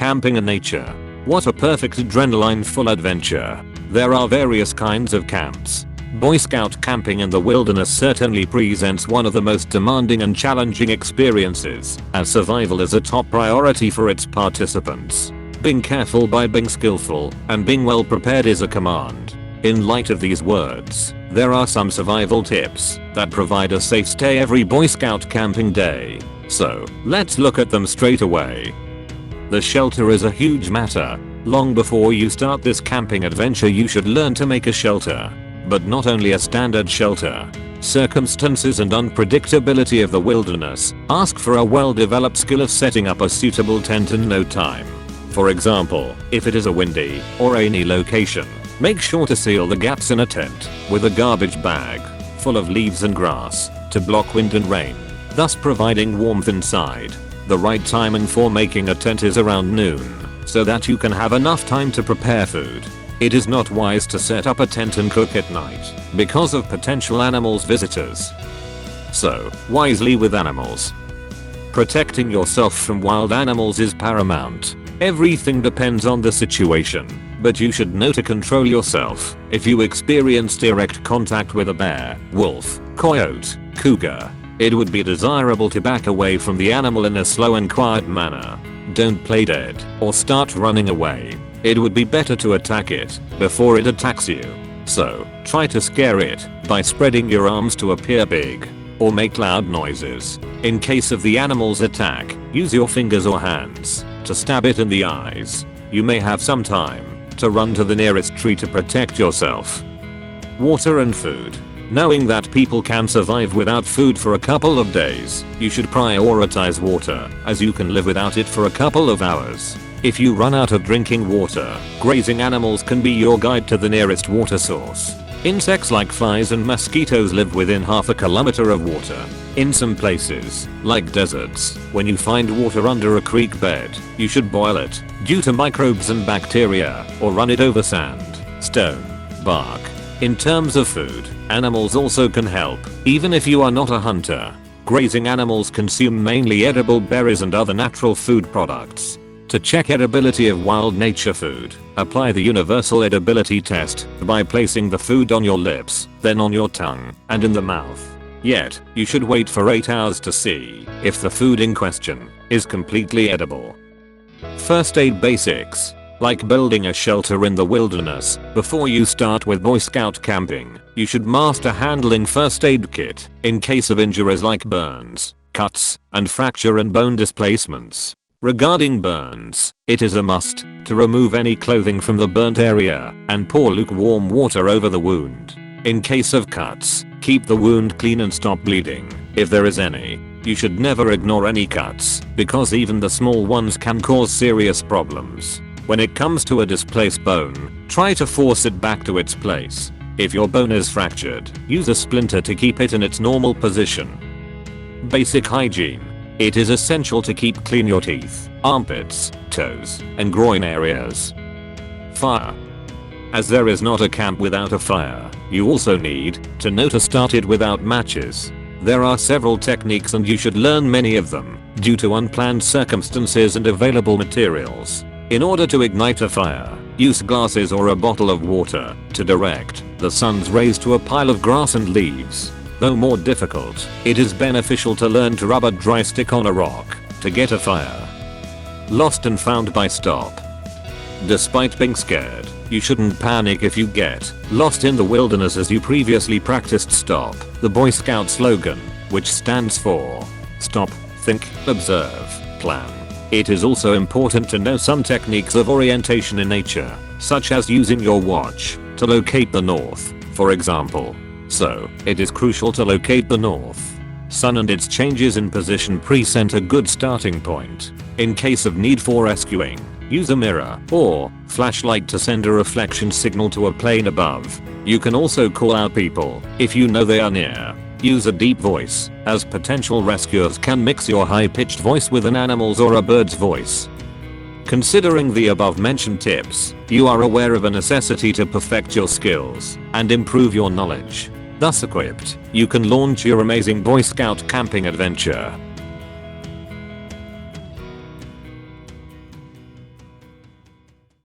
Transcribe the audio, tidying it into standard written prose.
camping in nature. What a perfect adrenaline-full adventure. There are various kinds of camps. Boy Scout camping in the wilderness certainly presents one of the most demanding and challenging experiences, as survival is a top priority for its participants. Being careful by being skillful, and being well prepared is a command. In light of these words, there are some survival tips that provide a safe stay every Boy Scout camping day. So, let's look at them straight away. The shelter is a huge matter. Long before you start this camping adventure, you should learn to make a shelter. But not only a standard shelter. Circumstances and unpredictability of the wilderness ask for a well-developed skill of setting up a suitable tent in no time. For example, if it is a windy or rainy location, make sure to seal the gaps in a tent with a garbage bag full of leaves and grass to block wind and rain, thus providing warmth inside. The right timing for making a tent is around noon, so that you can have enough time to prepare food. It is not wise to set up a tent and cook at night because of potential animals visitors. So, wisely with animals. Protecting yourself from wild animals is paramount. Everything depends on the situation, but you should know to control yourself. If you experience direct contact with a bear, wolf, coyote, cougar, it would be desirable to back away from the animal in a slow and quiet manner. Don't play dead or start running away. It would be better to attack it before it attacks you. So, try to scare it by spreading your arms to appear big or make loud noises. In case of the animal's attack, use your fingers or hands to stab it in the eyes. You may have some time to run to the nearest tree to protect yourself. Water and food. Knowing that people can survive without food for a couple of days, you should prioritize water, as you can live without it for a couple of hours. If you run out of drinking water, grazing animals can be your guide to the nearest water source. Insects like flies and mosquitoes live within half a kilometer of water. In some places, like deserts, when you find water under a creek bed, you should boil it due to microbes and bacteria, or run it over sand, stone, bark. In terms of food, animals also can help, even if you are not a hunter. Grazing animals consume mainly edible berries and other natural food products. To check edibility of wild nature food, apply the universal edibility test by placing the food on your lips, then on your tongue, and in the mouth. Yet, you should wait for 8 hours to see if the food in question is completely edible. First aid basics. Like building a shelter in the wilderness, before you start with Boy Scout camping, you should master handling first aid kit in case of injuries like burns, cuts, and fracture and bone displacements. Regarding burns, it is a must to remove any clothing from the burnt area and pour lukewarm water over the wound. In case of cuts, keep the wound clean and stop bleeding, if there is any. You should never ignore any cuts, because even the small ones can cause serious problems. When it comes to a displaced bone, try to force it back to its place. If your bone is fractured, use a splinter to keep it in its normal position. Basic hygiene. It is essential to keep clean your teeth, armpits, toes, and groin areas. Fire. As there is not a camp without a fire, you also need to know to start it without matches. There are several techniques and you should learn many of them due to unplanned circumstances and available materials. In order to ignite a fire, use glasses or a bottle of water to direct the sun's rays to a pile of grass and leaves. Though more difficult, it is beneficial to learn to rub a dry stick on a rock to get a fire. Lost and found by stop. Despite being scared, you shouldn't panic if you get lost in the wilderness, as you previously practiced STOP, the Boy Scout slogan, which stands for Stop, Think, Observe, Plan. It is also important to know some techniques of orientation in nature, such as using your watch to locate the north, for example. So, it is crucial to locate the north sun and its changes in position present a good starting point. In case of need for rescuing, use a mirror or flashlight to send a reflection signal to a plane above. You can also call out people if you know they are near. Use a deep voice, as potential rescuers can mix your high-pitched voice with an animal's or a bird's voice. Considering the above mentioned tips, you are aware of a necessity to perfect your skills and improve your knowledge. Thus equipped, you can launch your amazing Boy Scout camping adventure.